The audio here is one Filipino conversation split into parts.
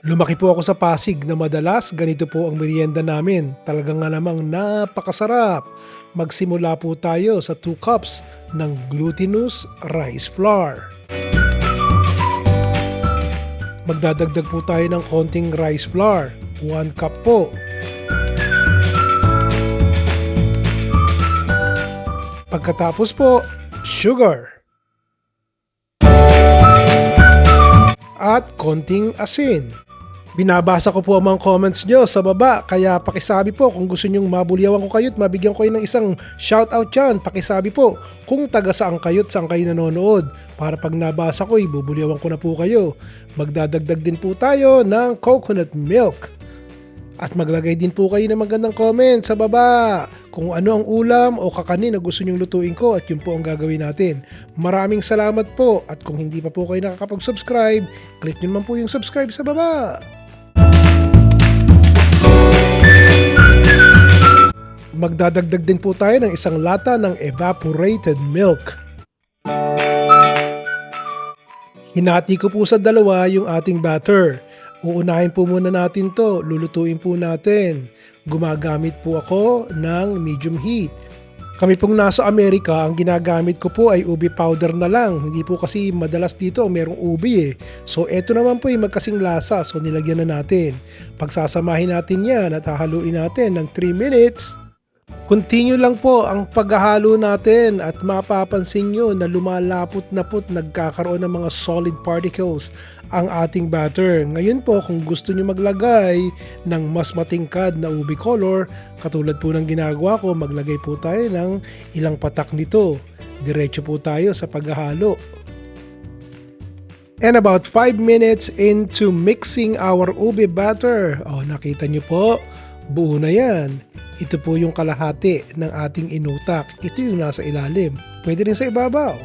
Lumaki po ako sa Pasig na madalas ganito po ang merienda namin. Talagang nga namang napakasarap. Magsimula po tayo sa 2 cups ng glutinous rice flour. Magdadagdag po tayo ng konting rice flour, 1 cup po. Pagkatapos po, sugar. At konting asin. Binabasa ko po ang mga comments nyo sa baba, kaya pakisabi po kung gusto nyong mabulyawan ko kayo at mabigyan ko kayo ng isang shoutout dyan. Pakisabi po kung taga saan kayo at saan kayo nanonood para pag nabasa ko, ibubulyawan ko na po kayo. Magdadagdag din po tayo ng coconut milk. At maglagay din po kayo ng magandang comment sa baba kung ano ang ulam o kakanin na gusto nyong lutuin ko at yun po ang gagawin natin. Maraming salamat po at kung hindi pa po kayo nakakapag-subscribe, click nyo naman po yung subscribe sa baba. Magdadagdag din po tayo ng isang lata ng evaporated milk. Hinati ko po sa dalawa yung ating batter. Uunahin po muna natin to, lulutuin po natin. Gumagamit po ako ng medium heat. Kami pong nasa Amerika, ang ginagamit ko po ay ubi powder na lang. Hindi po kasi madalas dito merong ubi eh. So eto naman po ay magkasing lasa, so nilagyan na natin. Pagsasamahin natin yan at hahaluin natin ng 3 minutes. Continue lang po ang paghahalo natin at mapapansin nyo na lumalapot na po at nagkakaroon ng mga solid particles ang ating batter. Ngayon po kung gusto nyo maglagay ng mas matingkad na ubi color, katulad po ng ginagawa ko, maglagay po tayo ng ilang patak nito. Diretso po tayo sa paghahalo. And about 5 minutes into mixing our ubi batter, nakita nyo po, buo na yan. Ito po yung kalahati ng ating inutak. Ito yung nasa ilalim. Pwede rin sa ibabaw.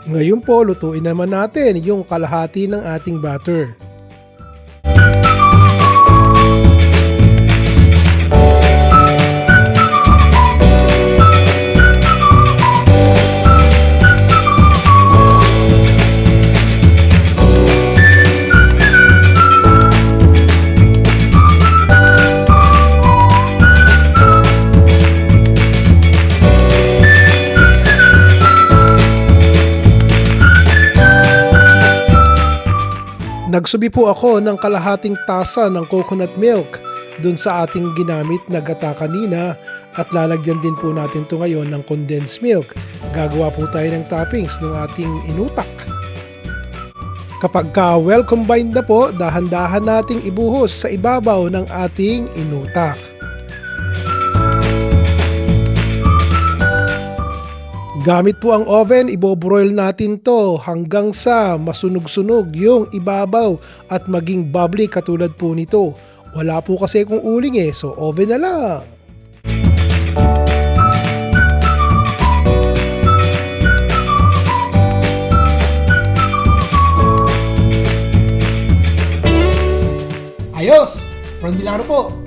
Ngayon po, lutuin naman natin yung kalahati ng ating batter. Nagsubi po ako ng kalahating tasa ng coconut milk dun sa ating ginamit na gata kanina at lalagyan din po natin to ngayon ng condensed milk. Gagawa po tayo ng toppings ng ating inutak. Kapag well combined na po, dahan-dahan nating ibuhos sa ibabaw ng ating inutak. Gamit po ang oven, ibobroil natin to hanggang sa masunog-sunog yung ibabaw at maging bubbly katulad po nito. Wala po kasi kung uling so oven na lang. Ayos! From Milano po,